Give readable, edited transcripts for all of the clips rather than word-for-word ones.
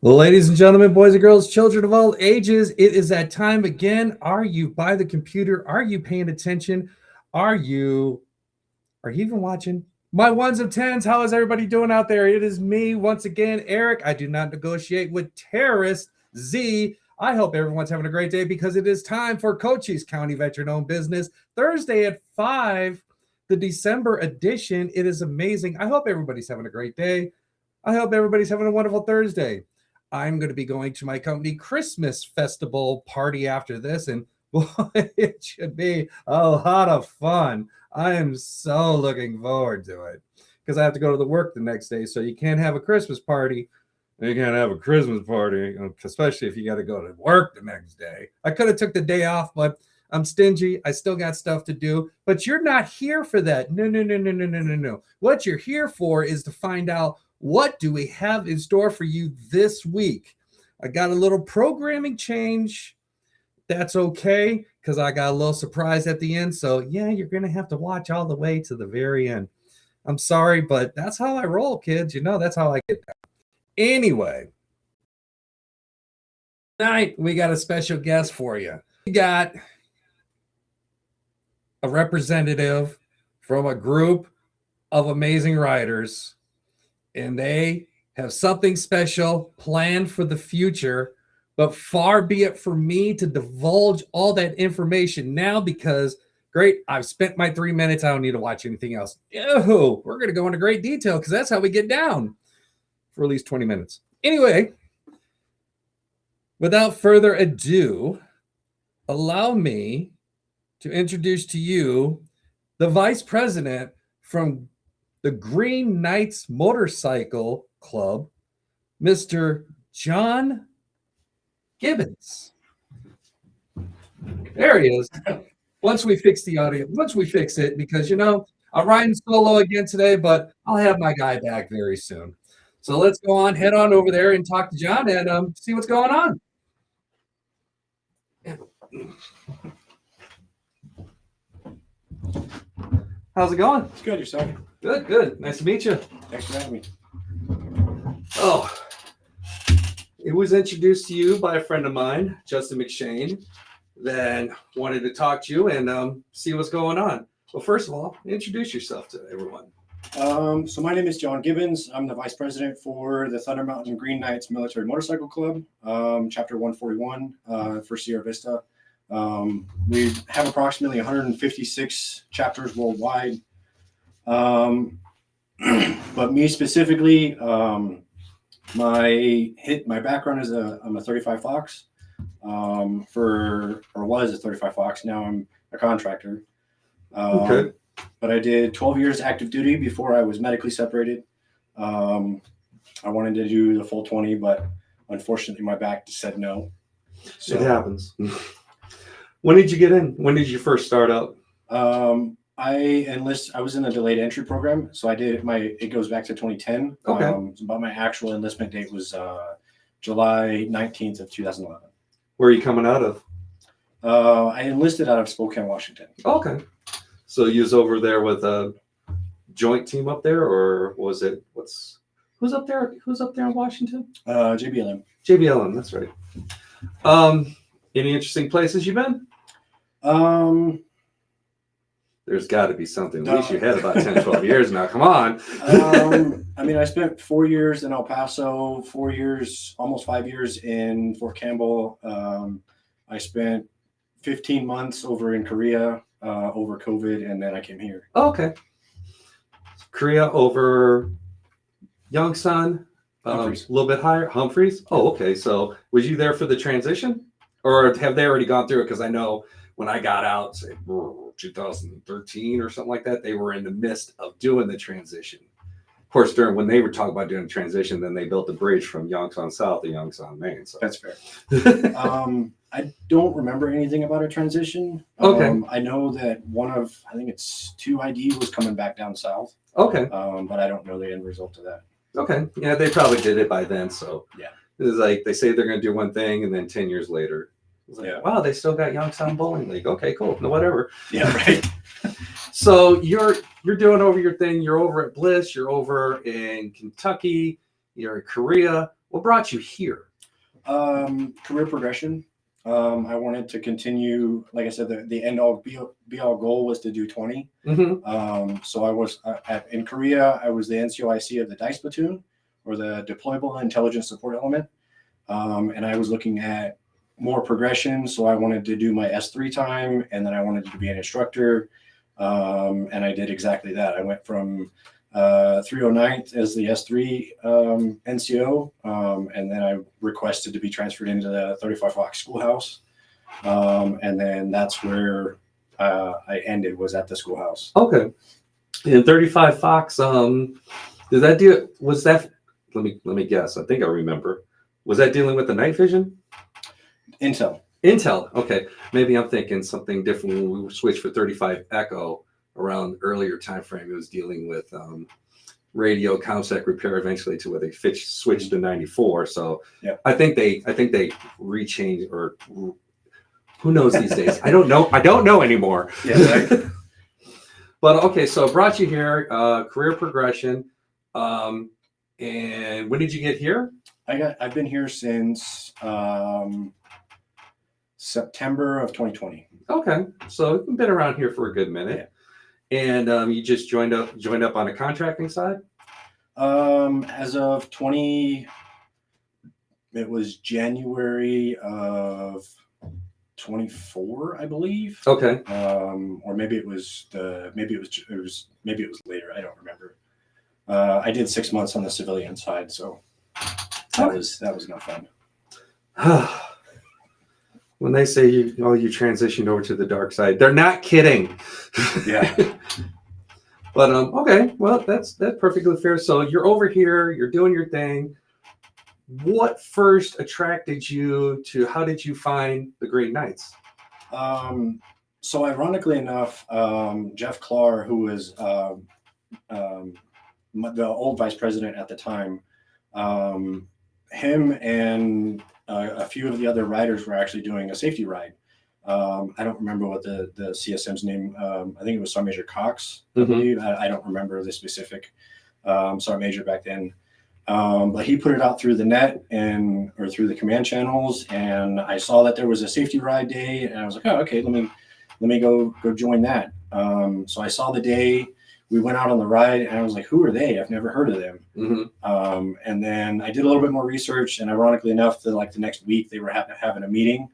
Ladies and gentlemen, boys and girls, children of all ages, it is that time again. Are you by the computer? Are you paying attention? Are you are you even watching? My ones of tens, how is everybody doing out there? It is me once again, Eric. I do not negotiate with terrorists. Z. I hope everyone's having a great day because it is time for Cochise County Veteran-Owned Business Thursday at 5, the December edition. It is amazing. I hope everybody's having a great day. I hope everybody's having a wonderful Thursday. I'm going to be going to my company Christmas festival party after this, and boy, it should be a lot of fun. I am so looking forward to it because I have to go to the work the next day. So you can't have a Christmas party. You can't have a Christmas party, especially if you got to go to work the next day. I could have took the day off, but I'm stingy. I still got stuff to do. But you're not here for that. No. What you're here for is to find out what do we have in store for you this week. I got a little programming change. That's okay because I got a little surprise at the end. So yeah, you're going to have to watch all the way to the very end. I'm sorry, but that's how I roll, kids. That's how I get down. Anyway, tonight we got a special guest for you. We got a representative from a group of amazing writers, and they have something special planned for the future, but far be it for me to divulge all that information now because, great, I've spent my 3 minutes. I don't need to watch anything else. Oh, we're going to go into great detail because that's how we get down for at least 20 minutes. Anyway, without further ado, allow me to introduce to you the vice president from the Green Knights Motorcycle Club, Mr. John Gibbons. There he is. Once we fix the audio, once we fix it, because I'm riding solo again today, but I'll have my guy back very soon. So let's go on, head on over there and talk to John and see what's going on. How's it going? It's good, yourself? Good. Nice to meet you. Thanks for having me. Oh, it was introduced to you by a friend of mine, Justin McShane, then wanted to talk to you and see what's going on. Well, first of all, introduce yourself to everyone. So my name is John Gibbons. I'm the vice president for the Thunder Mountain Green Knights Military Motorcycle Club, chapter 141 for Sierra Vista. We have approximately 156 chapters worldwide. But me specifically, my background is I'm a 35 Fox, was a 35 Fox. Now I'm a contractor. Okay. But I did 12 years active duty before I was medically separated. I wanted to do the full 20, but unfortunately my back just said no. So it happens. When did you get in? When did you first start out? I was in a delayed entry program, so it goes back to 2010. Okay. But my actual enlistment date was July 19th of 2011. Where are you coming out of? I enlisted out of Spokane, Washington. Okay. So you was over there with a joint team up there, or was it who's up there? Who's up there in Washington? JBLM. JBLM, that's right. Any interesting places you've been? There's got to be something. At least you had about 10, 12 years now. Come on. I spent 4 years in El Paso, 4 years, almost 5 years in Fort Campbell. I spent 15 months over in Korea over COVID, and then I came here. Oh, okay. Korea over Yongsan, a little bit higher. Humphreys. Oh, okay. So was you there for the transition, or have they already gone through it? Because I know when I got out, say 2013 or something like that, they were in the midst of doing the transition. Of course, when they were talking about doing the transition, then they built the bridge from Yongsan South to Yongsan Main. So that's fair. I don't remember anything about a transition. Okay. I know that I think it's 2ID was coming back down south. Okay. But I don't know the end result of that. Okay. Yeah, they probably did it by then. So yeah, it's like they say they're going to do one thing, and then 10 years later, it's like, wow, they still got Yongsan Bowling League. Okay, cool. No, whatever. Yeah, right. So you're doing over your thing. You're over at Bliss. You're over in Kentucky. You're in Korea. What brought you here? Career progression. I wanted to continue, like I said, the end all be all goal was to do 20. Mm-hmm. So I was in Korea, I was the NCOIC of the DICE platoon, or the Deployable Intelligence Support Element. And I was looking at more progression. So I wanted to do my S3 time, and then I wanted to be an instructor. And I did exactly that. I went from 309th as the S3 NCO, and then I requested to be transferred into the 35 Fox Schoolhouse, and then that's where I ended, was at the schoolhouse. Okay. And 35 Fox, did that deal? Was that? Let me guess. I think I remember. Was that dealing with the night vision? Intel. Okay. Maybe I'm thinking something different when we switched for 35 Echo around earlier time frame. It was dealing with radio ComSec repair eventually to where they switched to 94. So yeah. I think they rechanged, or who knows these days. I don't know anymore. Yeah, right. But okay, so it brought you here, career progression. And when did you get here? I've been here since September of 2020. Okay, so you've been around here for a good minute. Yeah. And you just joined up on the contracting side? As of it was January of 24, I believe. Okay. Or maybe it was later. I don't remember. I did 6 months on the civilian side, so that was no fun. When they say you transitioned over to the dark side, they're not kidding. Yeah. But okay, well that's perfectly fair. So you're over here, you're doing your thing. What first attracted you to? How did you find the Green Knights? So ironically enough, Jeff Clark, who was the old vice president at the time, him and a few of the other riders were actually doing a safety ride. I don't remember what the CSM's name. I think it was Sergeant Major Cox, I believe. I don't remember the specific Sergeant Major back then. But he put it out through the net or through the command channels, and I saw that there was a safety ride day, and I was like, oh, okay, let me go join that. So I saw the day. We went out on the ride, and I was like, who are they? I've never heard of them. Mm-hmm. And then I did a little bit more research, and ironically enough, the next week they were having a meeting.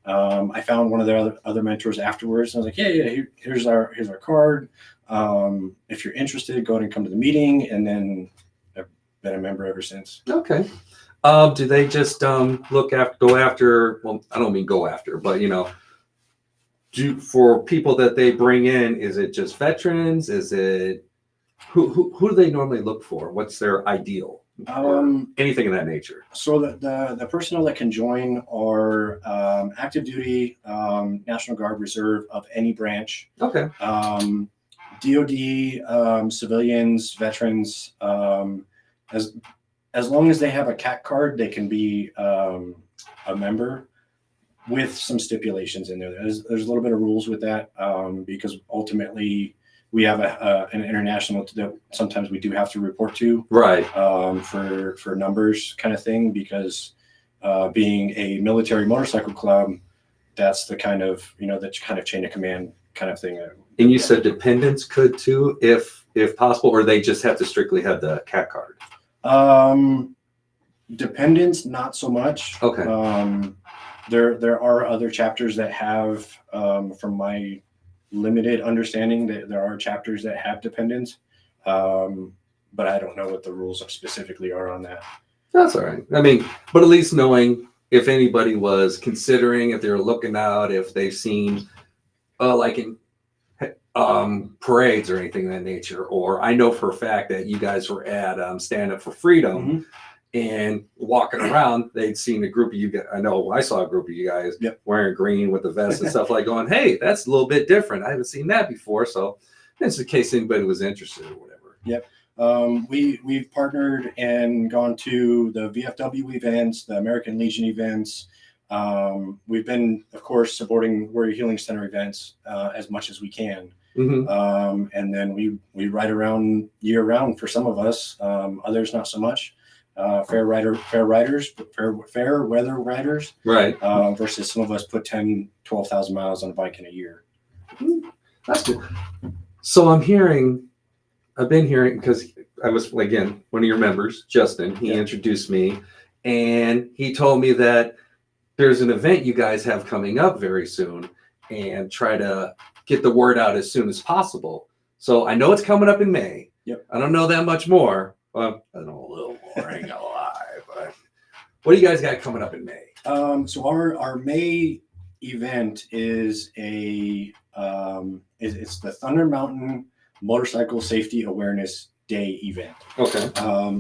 I found one of their other mentors afterwards. And I was like, yeah, here's our card. If you're interested, go ahead and come to the meeting. And then I've been a member ever since. Okay. Do they just go after? Well, I don't mean go after, but for people that they bring in, is it just veterans? Is it who do they normally look for? What's their ideal? Anything of that nature. So the personnel that can join are active duty, National Guard, Reserve of any branch. Okay. DOD, civilians, veterans. As long as they have a CAT card, they can be a member, with some stipulations in there. There's a little bit of rules with that, because ultimately we have an international that sometimes we do have to report to, right? For numbers kind of thing, because being a military motorcycle club, that's the kind of chain of command kind of thing. And you said dependents could too, if possible, or they just have to strictly have the CAT card? Dependents, not so much. Okay. There are other chapters that have, from my limited understanding, that there are chapters that have dependents, but I don't know what the rules specifically are on that. That's all right. I mean, but at least knowing if anybody was considering, if they're looking out, if they've seen, like in parades or anything of that nature, or I know for a fact that you guys were at Stand Up for Freedom. Mm-hmm. And walking around, they'd seen a group of you guys. I know I saw a group of you guys wearing green with the vest and stuff, like going, hey, that's a little bit different. I haven't seen that before. So it's in case anybody was interested or whatever. Yep. We've partnered and gone to the VFW events, the American Legion events. We've been, of course, supporting Warrior Healing Center events as much as we can. Mm-hmm. And then we ride around year round for some of us, others not so much. fair weather riders, Right. versus some of us put 12,000 miles on a bike in a year. That's good. So I've been hearing, because I was, again, one of your members, Justin, he introduced me, and he told me that there's an event you guys have coming up very soon, and try to get the word out as soon as possible. So I know it's coming up in May. Yep. I don't know that much more. Well, I know a little more, I ain't gonna lie, but what do you guys got coming up in May? So our May event is it's the Thunder Mountain Motorcycle Safety Awareness Day event. Okay.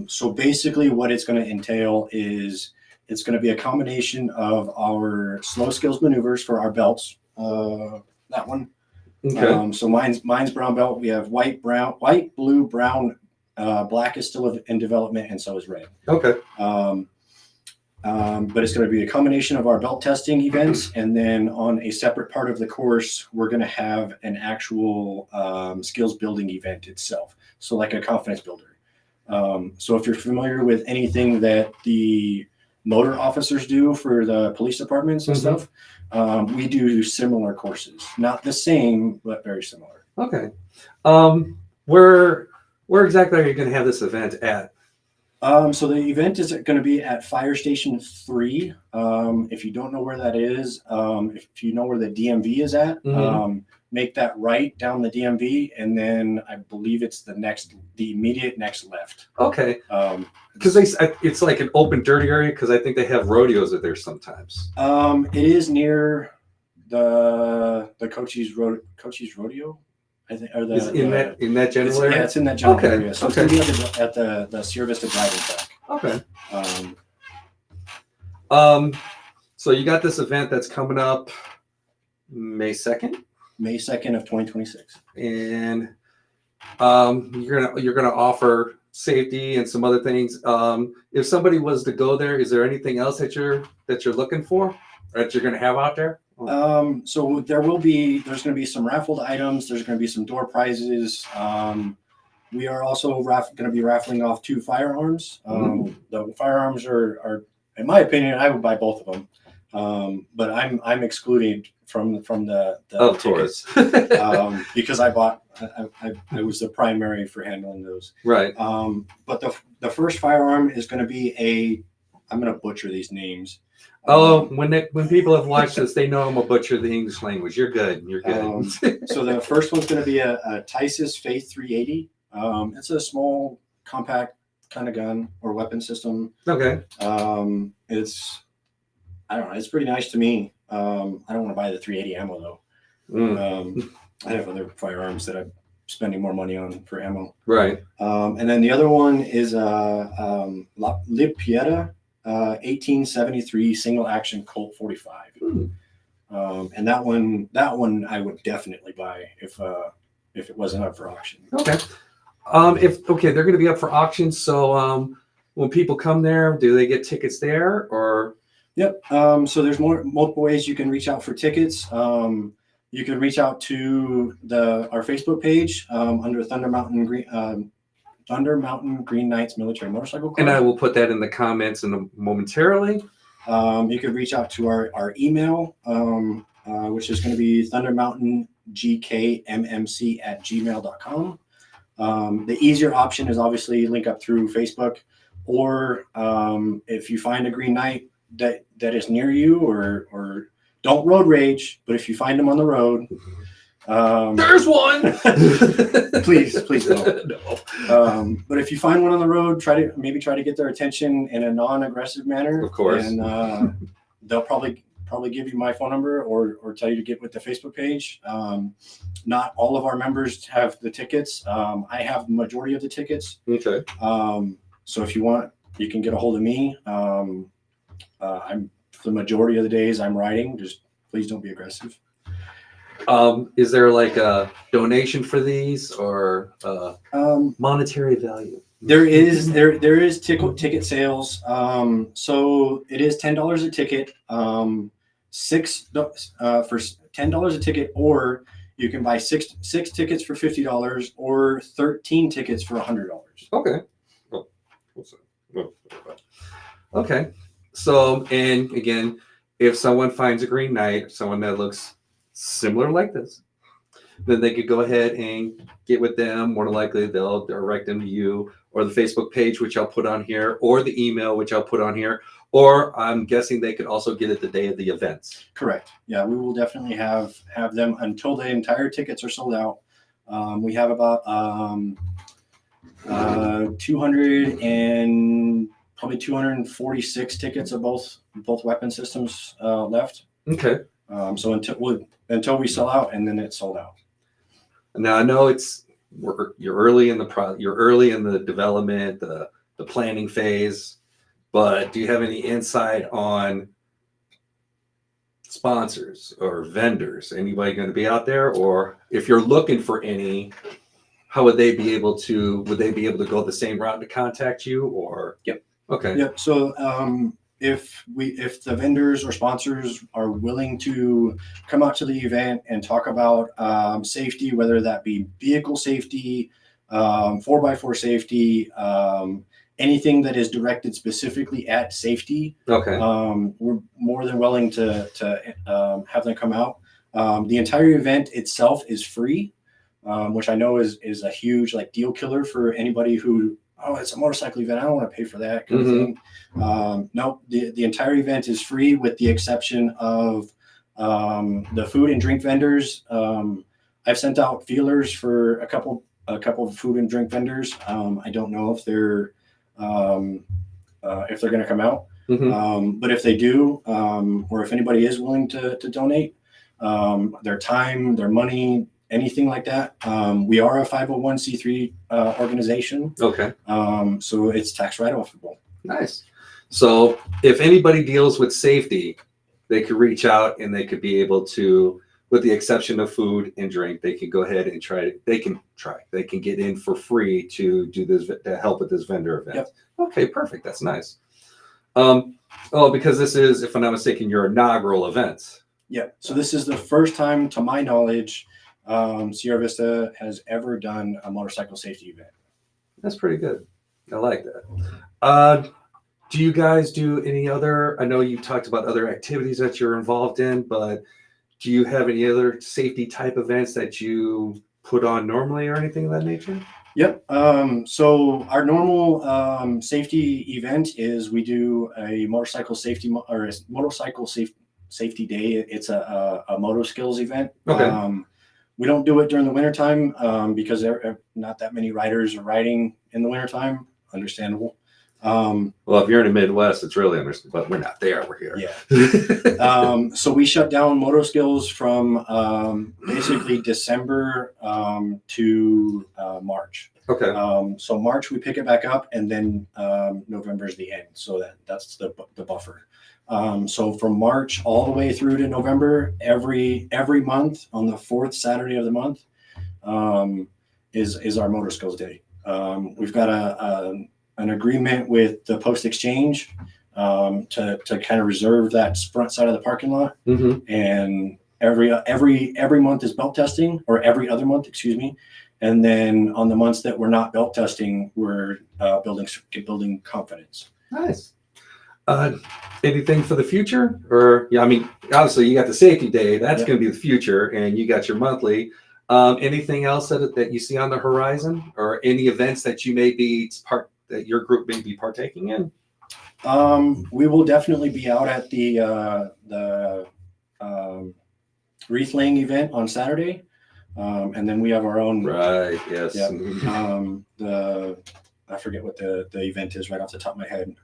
So basically what it's going to entail is it's going to be a combination of our slow skills maneuvers for our belts. That one. Okay. So mine's brown belt. We have white, blue, brown, black is still in development, and so is red. Okay. But it's going to be a combination of our belt testing events, and then on a separate part of the course, we're going to have an actual skills building event itself. So like a confidence builder. So if you're familiar with anything that the motor officers do for the police departments and stuff, we do similar courses. Not the same, but very similar. Okay. Where exactly are you going to have this event at? So the event is going to be at Fire Station 3. If you don't know where that is, if you know where the DMV is at, make that right down the DMV, and then I believe it's the immediate next left. Okay. Because it's like an open dirt area, because I think they have rodeos there sometimes. It is near the Cochise Rodeo. I think, or in that general area. Yeah, it's in that general Okay. area. So it's going to be at the Sierra Vista driving track. Okay. So you got this event that's coming up May 2nd? May 2nd of 2026. And you're gonna offer safety and some other things. If somebody was to go there, is there anything else that you're looking for, or that you're gonna have out there? So there's going to be some raffled items. There's going to be some door prizes. We are also going to be raffling off 2 firearms. The firearms are, in my opinion, I would buy both of them. But I'm excluded from the Of tickets, course. because I was the primary for handling those. Right. But the first firearm is going to be I'm going to butcher these names. When people have watched this, they know I'm a butcher of the English language. You're good. You're good. So the first one's going to be a Tisis Faith 380. It's a small, compact kind of gun or weapon system. Okay. I don't know. It's pretty nice to me. I don't want to buy the 380 ammo though. I have other firearms that I'm spending more money on for ammo. Right. And then the other one is La Pieta 1873 single action Colt 45. And that one I would definitely buy if it wasn't up for auction. Okay. They're going to be up for auction. So when people come there, do they get tickets there or? Yep. So there's multiple ways you can reach out for tickets. You can reach out to our Facebook page under Thunder Mountain Green Knights Military Motorcycle Club. And I will put that in the comments momentarily. You can reach out to our email, which is going to be thundermountaingkmmc@gmail.com. The easier option is obviously link up through Facebook, or if you find a Green Knight that is near you, or don't road rage, but if you find them on the road, there's one. please don't. No. But if you find one on the road, try to get their attention in a non-aggressive manner. Of course. And they'll probably give you my phone number or tell you to get with the Facebook page. Not all of our members have the tickets. I have the majority of the tickets. Okay. So if you want, you can get a hold of me. I'm the majority of the days I'm riding. Just please don't be aggressive. Is there like a donation for these or monetary value? There is ticket sales. So it is $10 a ticket. For $10 a ticket, or you can buy six tickets for $50 or 13 tickets for $100. Okay. Okay. So, and again, if someone finds a green knight, someone that looks similar like this, then they could go ahead and get with them. More than likely, they'll direct them to you or the Facebook page, which I'll put on here, or the email, which I'll put on here. Or I'm guessing they could also get it the day of the events. Correct. Yeah, we will definitely have them until the entire tickets are sold out. We have about 200 and probably 246 tickets of both weapon systems left. Okay. So until we sell out, and then it's sold out. Now I know you're early in the development, the planning phase, but do you have any insight on sponsors or vendors? Anybody going to be out there, or if you're looking for any, how would they be able to go the same route to contact you? Or Yep. Okay. Yep. So if the vendors or sponsors are willing to come out to the event and talk about safety, whether that be vehicle safety, 4x4 safety, anything that is directed specifically at safety, Okay. we're more than willing to have them come out. The entire event itself is free, which I know is a huge deal killer for anybody who, oh, it's a motorcycle event, I don't want to pay for that kind of thing. No, the entire event is free with the exception of the food and drink vendors. I've sent out feelers for a couple of food and drink vendors. I don't know if they're going to come out. But if they do, or if anybody is willing to donate their time, their money, anything like that, we are a 501c3 organization. Okay. So it's tax write-offable. Nice. So if anybody deals with safety, they could reach out and they could be able to, with the exception of food and drink, they can go ahead and they can get in for free to do this, to help with this vendor event. Yep. Okay, perfect. That's nice. Because this is, if I'm not mistaken, your inaugural event. Yeah. So this is the first time, to my knowledge, Sierra Vista has ever done a motorcycle safety event. That's pretty good. I like that. Do you guys do any other, I know you talked about other activities that you're involved in, but do you have any other safety type events that you put on normally or anything of that nature? Yep. So our normal safety event is we do a motorcycle safety safety day. It's a moto skills event. Okay. We don't do it during the wintertime because there are not that many riders are riding in the wintertime. Understandable. Well, if you're in the Midwest, it's really understandable, but we're not there. We're here. Yeah. So we shut down moto skills from basically December to March. Okay. So March we pick it back up, and then November is the end. So that's the buffer. So from March all the way through to November, every month on the fourth Saturday of the month is our motor skills day. We've got an agreement with the Post Exchange to kind of reserve that front side of the parking lot. And every month is belt testing, or every other month, excuse me. And then on the months that we're not belt testing, we're building confidence. Nice. Anything for the future? Or yeah, I mean, obviously you got the safety day. That's going to be the future, and you got your monthly. Anything else that you see on the horizon, or any events that you may be that your group may be partaking in? We will definitely be out at the wreath laying event on Saturday, and then we have our own. Right. Yes. Yeah. I forget what the event is right off the top of my head.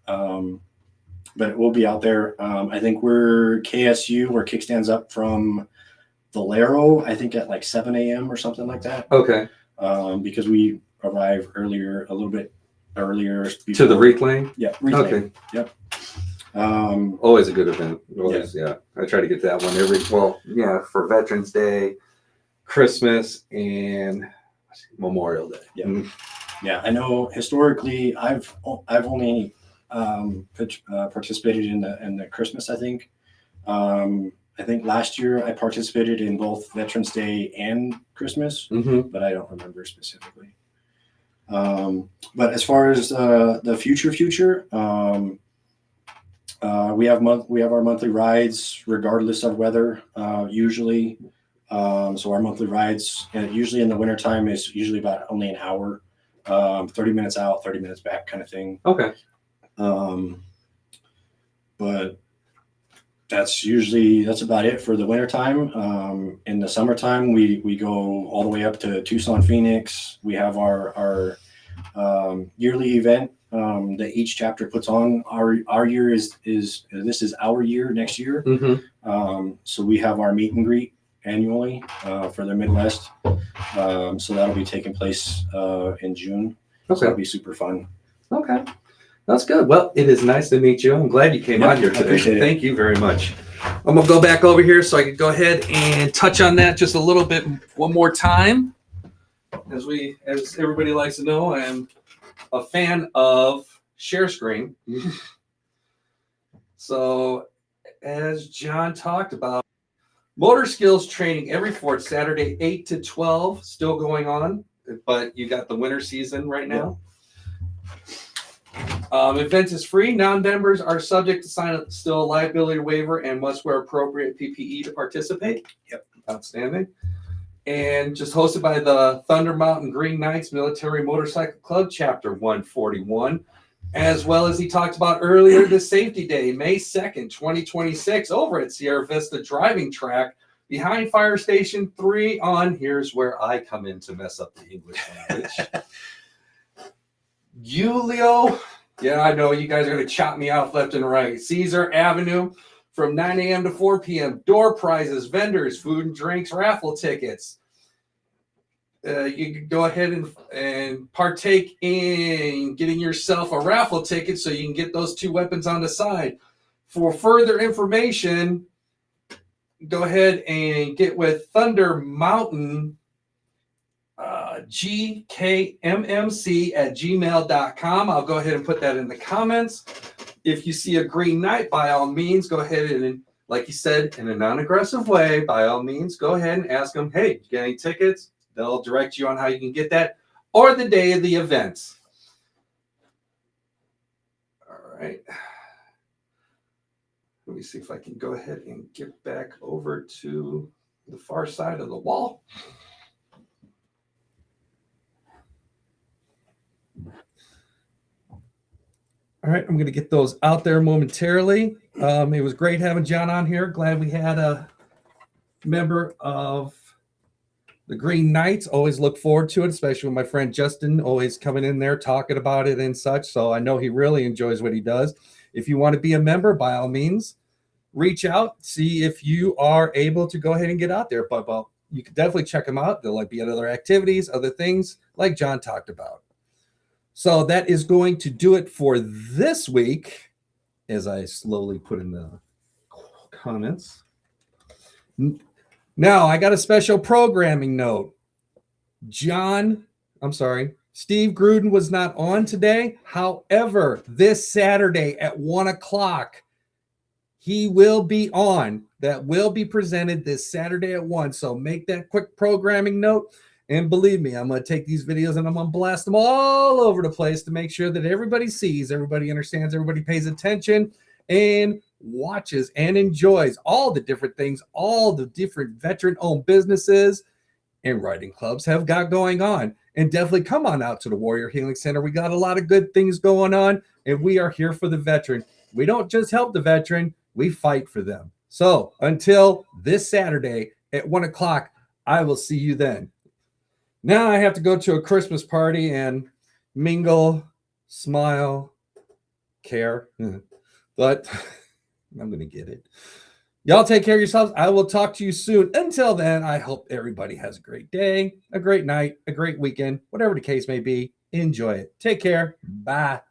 But we'll be out there. I think we're KSU, where kickstands up from Valero, I think at 7 a.m. or something like that. Okay. Because we arrive a little bit earlier. To the wreath lane? Yeah. Okay. Yep. Always a good event. Always, yeah. I try to get that one for Veterans Day, Christmas, and Memorial Day. Yeah. Yeah. I know historically I've only participated in the Christmas, I think. I think last year I participated in both Veterans Day and Christmas, but I don't remember specifically. But as far as the future, We have our monthly rides regardless of weather, usually. So our monthly rides, usually in the wintertime, is usually about only an hour, 30 minutes out, 30 minutes back kind of thing. Okay. But that's about it for the wintertime. In the summertime, we go all the way up to Tucson, Phoenix. We have our yearly event that each chapter puts on. Our year is this is our year next year. Mm-hmm. So we have our meet and greet annually for the Midwest. So that'll be taking place in June. Okay. So that'll be super fun. Okay. That's good. Well, it is nice to meet you. I'm glad you came out here today. Appreciate it. Thank you very much. I'm gonna go back over here so I can go ahead and touch on that just a little bit one more time. As everybody likes to know, I am a fan of share screen. So as John talked about, motor skills training every fourth Saturday, 8 to 12, still going on, but you got the winter season right now. Event is free. Non-members are subject to sign up still a liability waiver and must wear appropriate PPE to participate. Yep. Outstanding. And just hosted by the Thunder Mountain Green Knights Military Motorcycle Club, Chapter 141. As well as he talked about earlier, the Safety Day, May 2nd, 2026, over at Sierra Vista Driving Track, behind Fire Station 3 on, here's where I come in to mess up the English language. Julio, yeah, I know you guys are going to chop me off left and right. Caesar Avenue from 9 a.m. to 4 p.m. Door prizes, vendors, food and drinks, raffle tickets. You can go ahead and partake in getting yourself a raffle ticket so you can get those 2 weapons on the side. For further information, go ahead and get with Thunder Mountain GKMMC@gmail.com. I'll go ahead and put that in the comments. If you see a Green Knight, by all means, go ahead and, like you said, in a non-aggressive way, by all means, go ahead and ask them, hey, you got any tickets? They'll direct you on how you can get that, or the day of the event. All right. Let me see if I can go ahead and get back over to the far side of the wall. All right, I'm going to get those out there momentarily. It was great having John on here. Glad we had a member of the Green Knights. Always look forward to it, especially with my friend Justin always coming in there talking about it and such. So I know he really enjoys what he does. If you want to be a member, by all means, reach out, see if you are able to go ahead and get out there. But you can definitely check them out. There'll be other activities, other things like John talked about. So that is going to do it for this week, as I slowly put in the comments. Now, I got a special programming note. Steve Gruden was not on today. However, this Saturday at 1 o'clock, he will be on. That will be presented this Saturday at 1. So make that quick programming note. And believe me, I'm going to take these videos and I'm going to blast them all over the place to make sure that everybody sees, everybody understands, everybody pays attention and watches and enjoys all the different things, all the different veteran-owned businesses and riding clubs have got going on. And definitely come on out to the Warrior Healing Center. We got a lot of good things going on, and we are here for the veteran. We don't just help the veteran, we fight for them. So until this Saturday at 1 o'clock, I will see you then. Now I have to go to a Christmas party and mingle, smile, care. But I'm going to get it. Y'all take care of yourselves. I will talk to you soon. Until then, I hope everybody has a great day, a great night, a great weekend, whatever the case may be. Enjoy it. Take care. Bye.